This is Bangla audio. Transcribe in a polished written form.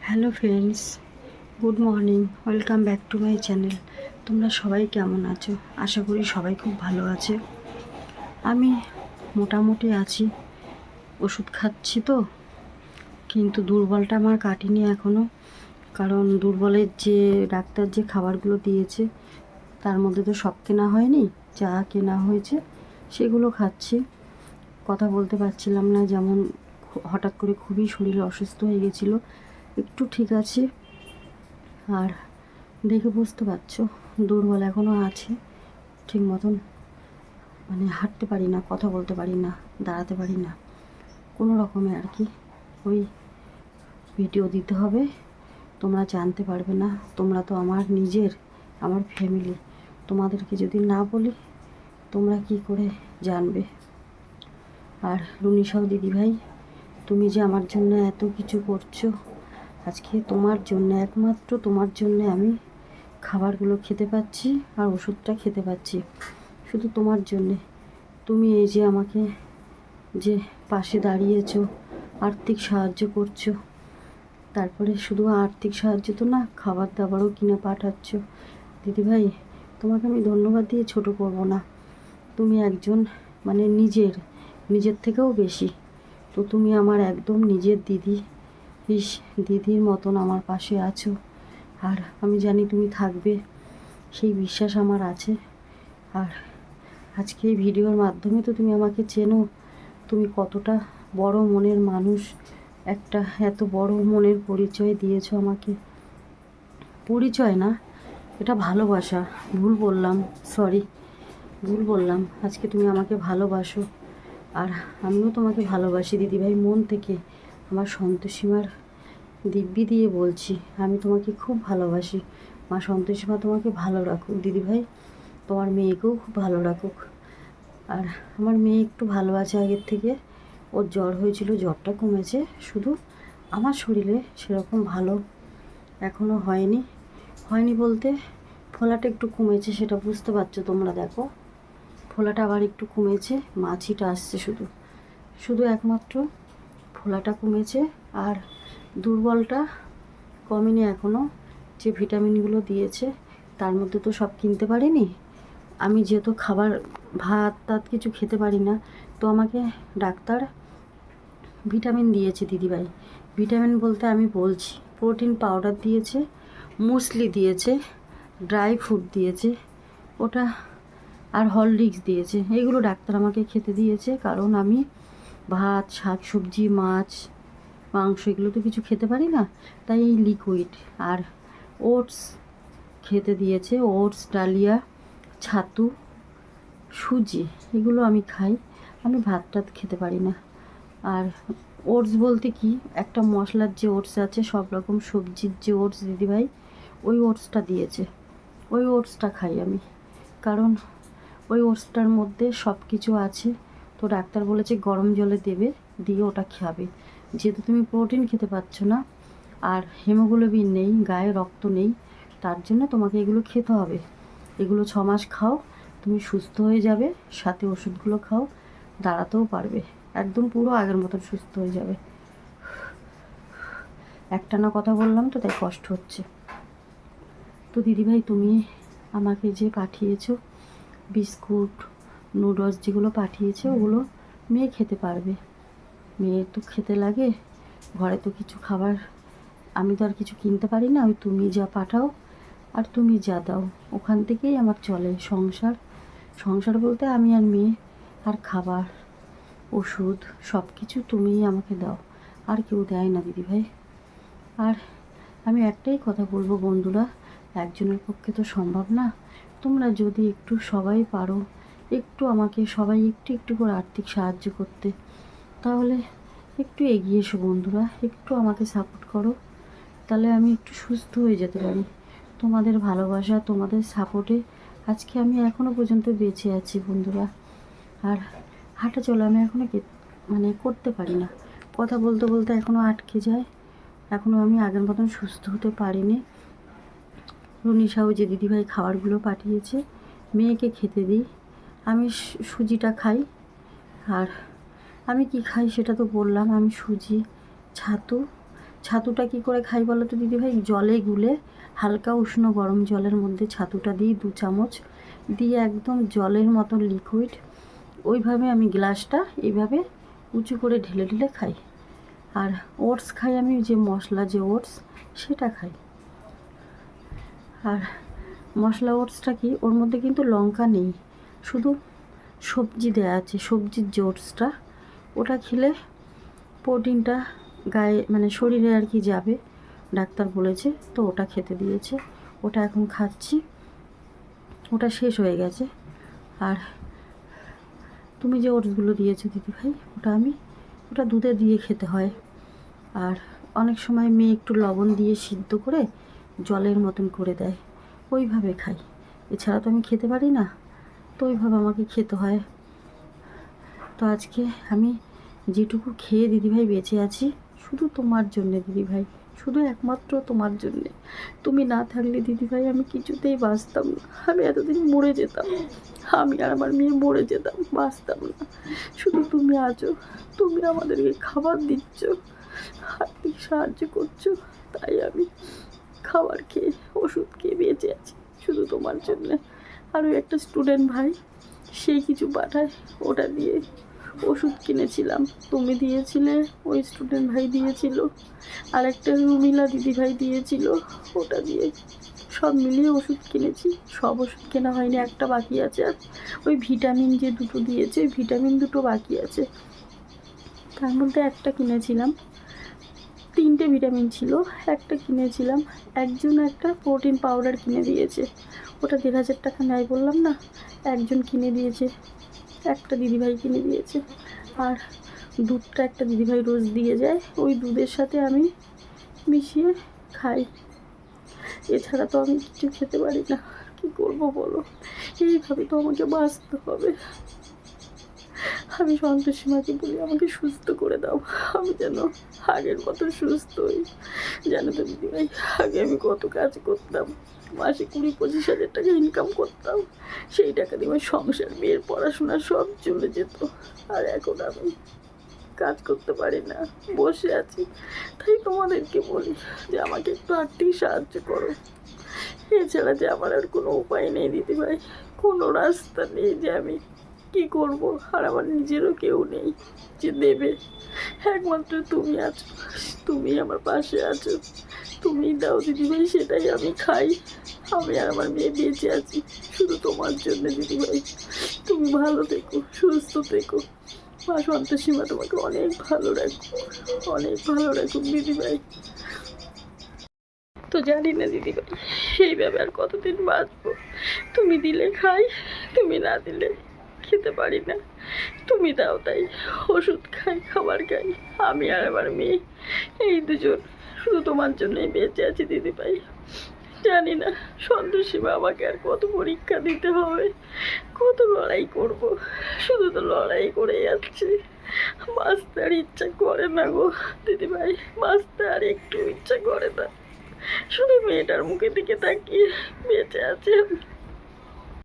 Hello friends, good morning, welcome back to my channel. তোমরা সবাই কেমন আছো? আশা করি সবাই খুব ভালো আছে। আমি মোটামুটি আছি, ওষুধ খাচ্ছি তো, কিন্তু দুর্বলটা আমার কাটেনি এখনও। কারণ দুর্বলের যে ডাক্তার যে খাবারগুলো দিয়েছে তার মধ্যে তো সব কেনা হয়নি, যা কেনা হয়েছে সেগুলো খাচ্ছি। কথা বলতে পারছিলাম না, যেমন হঠাৎ করে খুবই শরীর অসুস্থ হয়ে গেছিলো। একটু ঠিক আছে, আর দেখে বুঝতে পারছো দুর্বল এখনও আছে। ঠিক মতন হাঁটতে পারি না, কথা বলতে পারি না, দাঁড়াতে পারি না, কোনো রকমে আর কি। ওই ভিডিও দিতে হবে, তোমরা জানতে পারবে না। তোমরা তো আমার নিজের, আমার ফ্যামিলি। তোমাদেরকে যদি না বলি তোমরা কি করে জানবে? আর রুনিসাও দিদিভাই, তুমি যে আমার জন্য এত কিছু করছো, আজকে তোমার জন্য, একমাত্র তোমার জন্য আমি খাবারগুলো খেতে পাচ্ছি আর ওষুধটা খেতে পাচ্ছি, শুধু তোমার জন্যে। তুমি এই যে আমাকে যে পাশে দাঁড়িয়েছো, আর্থিক সাহায্য করছো, তারপরে শুধু আর্থিক সাহায্য তো না, খাবার দাবারও কিনে পাঠাচ্ছ। দিদিভাই, তোমাকে আমি ধন্যবাদ দিয়ে ছোট করব না। তুমি একজন নিজের থেকেও বেশি। তো তুমি আমার একদম নিজের দিদি, দিদির মতন আমার পাশে আছো, আর আমি জানি তুমি থাকবে, সেই বিশ্বাস আমার আছে। আর আজকে এই ভিডিওর মাধ্যমে তো তুমি আমাকে চেনো, তুমি কতটা বড় মনের মানুষ, একটা এত বড় মনের পরিচয় দিয়েছো আমাকে। পরিচয় না, এটা ভালোবাসা। ভুল বললাম, সরি, ভুল বললাম। আজকে তুমি আমাকে ভালোবাসো, আর আমিও তোমাকে ভালোবাসি দিদিভাই, মন থেকে। আমার সন্তোষীমার দিব্যি দিয়ে বলছি, আমি তোমাকে খুব ভালোবাসি। মা সন্তোষীমা তোমাকে ভালো রাখুক দিদিভাই, তোমার মেয়েকেও খুব ভালো রাখুক। আর আমার মেয়ে একটু ভালো আছে আগের থেকে। ওর জ্বর হয়েছিল, জ্বরটা কমেছে, শুধু আমার শরীরে সেরকম ভালো এখনও হয়নি। বলতে ফোলাটা একটু কমেছে, সেটা বুঝতে পারছো তোমরা। দেখো, ফোলাটা আবার একটু কমেছে, মাছিটা আসছে, শুধু শুধু একমাত্র ফোলাটা কমেছে। আর দুর্বলটা কমেনি এখনও। যে ভিটামিনগুলো দিয়েছে তার মধ্যে তো সব কিনতে পারিনি আমি, যেহেতু খাবার ভাত টাত কিছু খেতে পারি না। তো আমাকে ডাক্তার ভিটামিন দিয়েছে দিদিভাই। ভিটামিন বলতে আমি বলছি, প্রোটিন পাউডার দিয়েছে, মুসলি দিয়েছে, ড্রাই ফ্রুট দিয়েছে, ওটা, আর হরলিক্স দিয়েছে। এইগুলো ডাক্তার আমাকে খেতে দিয়েছে, কারণ আমি ভাত, শাক সবজি, মাছ, মাংস এগুলো তো কিছু খেতে পারি না। তাই এই লিকুইড আর ওটস খেতে দিয়েছে। ওটস, ডালিয়া, ছাতু, সুজি, এগুলো আমি খাই। আমি ভাত টাত খেতে পারি না। আর ওটস বলতে কি, একটা মশলার যে ওটস আছে, সব রকম সবজির যে ওটস দিদিভাই, ওই ওটসটা দিয়েছে। ওই ওটসটা খাই আমি, কারণ ওই ওটসটার মধ্যে সব কিছু আছে। তো ডাক্তার বলেছে গরম জলে দেবে, দিয়ে ওটা খাবে। যেহেতু তুমি প্রোটিন খেতে পারছো না, আর হিমোগ্লোবিন নেই, গায়ে রক্ত নেই, তার জন্য তোমাকে এগুলো খেতে হবে। এগুলো 6 মাস খাও, তুমি সুস্থ হয়ে যাবে। সাথে ওষুধগুলো খাও, দাঁড়াতেও পারবে, একদম পুরো আগের মতন সুস্থ হয়ে যাবে। একটানা কথা বললাম তো, তাই কষ্ট হচ্ছে। তো দিদিভাই, তুমি আমাকে যে পাঠিয়েছো বিস্কুট, নুডলস যেগুলো পাঠিয়েছে, ওগুলো মেয়ে খেতে পারবে। মেয়ে তো খেতে লাগে, ঘরে তো কিছু খাবার আমি তো আর কিছু কিনতে পারি না। ওই তুমি যা পাঠাও আর তুমি যা দাও, ওখান থেকেই আমার চলে সংসার। সংসার বলতে আমি আর মেয়ে, আর খাবার, ওষুধ, সব কিছু তুমিই আমাকে দাও, আর কেউ দেয় না দিদিভাই। আর আমি একটাই কথা বলবো বন্ধুরা, একজনের পক্ষে তো সম্ভব না। তোমরা যদি একটু সবাই পারো, একটু আমাকে সবাই একটু একটু করে আর্থিক সাহায্য করতে, তাহলে একটু এগিয়ে এসো বন্ধুরা, একটু আমাকে সাপোর্ট করো, তাহলে আমি একটু সুস্থ হয়ে যেতে পারি। তোমাদের ভালোবাসা, তোমাদের সাপোর্টে আজকে আমি এখনও পর্যন্ত বেঁচে আছি বন্ধুরা। আর হাঁটা চলা আমি এখনও করতে পারি না, কথা বলতে বলতে এখনও আটকে যায়। এখনও আমি আগের মতন সুস্থ হতে পারিনি। রুনিসাও যে দিদিভাই খাবারগুলো পাঠিয়েছে, মেয়েকে খেতে দিই। আমি সুজিটা খাই, আর আমি কি খাই সেটা তো বললাম। আমি সুজি, ছাতু, ছাতুটা কি করে খাই বলো তো দিদিভাই? জলে গুলে হালকা উষ্ণ গরম জলের মধ্যে ছাতুটা দিই 2 চামচ, দিয়ে একদম জলের মতন লিকুইড, ওইভাবে আমি গ্লাসটা এইভাবে উঁচু করে ঢেলে ঢেলে খাই। আর ওটস খাই আমি, যে মশলা যে ওটস সেটা খাই। আর মশলা ওটসটা কি, ওর মধ্যে কিন্তু লঙ্কা নেই, শুধু সবজি দেওয়া আছে, সবজির যে ওটসটা, ওটা খেলে প্রোটিনটা গায়ে মানে শরীরে আর কি যাবে, ডাক্তার বলেছে, তো ওটা খেতে দিয়েছে, ওটা এখন খাচ্ছি। ওটা শেষ হয়ে গেছে। আর তুমি যে ওটসগুলো দিয়েছো দিদিভাই, ওটা দুধে দিয়ে খেতে হয়। আর অনেক সময় মেয়ে একটু লবণ দিয়ে সিদ্ধ করে জলের মতন করে দেয়, ওইভাবে খাই। এছাড়া তো আমি খেতে পারি না, তো ওইভাবে আমাকে খেতে হয়। তো আজকে আমি যেটুকু খেয়ে দিদিভাই বেঁচে আছি, শুধু তোমার জন্যে দিদিভাই, শুধু একমাত্র তোমার জন্যে। তুমি না থাকলে দিদিভাই আমি কিছুতেই বাঁচতাম না, আমি এতদিন মরে যেতাম, আমি আর আমার মেয়ে মরে যেতাম, বাঁচতাম না। শুধু তুমি আছো, তুমি আমাদেরকে খাবার দিচ্ছ, আর্থিক সাহায্য করছো, তাই আমি খাবার খেয়ে ওষুধ খেয়ে বেঁচে আছি, শুধু তোমার জন্যে। আরও একটা স্টুডেন্ট ভাই, সেই কিছু পাঠায়, ওটা দিয়ে ওষুধ কিনেছিলাম, তুমি দিয়েছিলে, ওই স্টুডেন্ট ভাই দিয়েছিল, আর একটা রুমিলা দিদিভাই দিয়েছিল, ওটা দিয়ে সব মিলিয়ে ওষুধ কিনেছি। সব ওষুধ কেনা হয়নি, একটা বাকি আছে। আর ওই ভিটামিন যে 2টো দিয়েছে, ওই ভিটামিন 2টো বাকি আছে, তার মধ্যে একটা কিনেছিলাম, 3টে ভিটামিন ছিল, একটা কিনেছিলাম। একজন একটা প্রোটিন পাউডার কিনে দিয়েছে, ওটা 1,500 টাকা নেয় বললাম না, একজন কিনে দিয়েছে, একটা দিদিভাই কিনে দিয়েছে। আর দুধটা একটা দিদিভাই রোজ দিয়ে যায়, ওই দুধের সাথে আমি মিশিয়ে খাই। এছাড়া তো আমি কিছু খেতে পারি না, কী করবো বলো? এইভাবে তো আমাকে বাঁচতে হবে। আমি সন্তোষী মাকে বলি আমাকে সুস্থ করে দাও, আমি যেন আগের মতো সুস্থ হই। জানো তো দিদিভাই, আগে আমি কত কাজ করতাম, মাসে 20-25 হাজার টাকা ইনকাম করতাম, সেই টাকা দিয়ে আমার সংসার, মেয়ের পড়াশোনা সব চলে যেত। আর এখন আমি কাজ করতে পারি না, বসে আছি। তাই তোমাদেরকে বলি যে আমাকে একটু আর্থিক সাহায্য করো। এছাড়া যে আমার আর কোনো উপায় নেই দিদিভাই, কোনো রাস্তা নেই যে আমি কি করব। আর আমার নিজেরও কেউ নেই যে দেবে, একমাত্র তুমি আছো, তুমি আমার পাশে আছো, তুমি দাও দিদিভাই, সেটাই আমি খাই। আমি আর আমার মেয়ে বেঁচে আছি শুধু তোমার জন্য দিদিভাই। তুমি ভালো থেকো, সুস্থ থেকো, মা সন্তোষী মা তোমাকে অনেক ভালো রাখো, অনেক ভালো রাখুক দিদিভাই। তো জানি না দিদিভাই এইভাবে আর কতদিন বাঁচবো। তুমি দিলে খাই, তুমি না দিলে খেতে পারি না। তুমি দাও তাই ওষুধ খাই, খাবার খাই, আমি আর আমার মেয়ে এই দুজন শুধু তোমার জন্যই বেঁচে আছি দিদিভাই। জানি না সন্তোষী মা আমাকে আর কত পরীক্ষা দিতে হবে, কত লড়াই করব, শুধু তো লড়াই করে যাচ্ছে। বাঁচতে আর ইচ্ছা করে না গো দিদিভাই, বাঁচতে আর একটু ইচ্ছা করে না, শুধু মেয়েটার মুখের দিকে তাকিয়ে বেঁচে আছে আমি।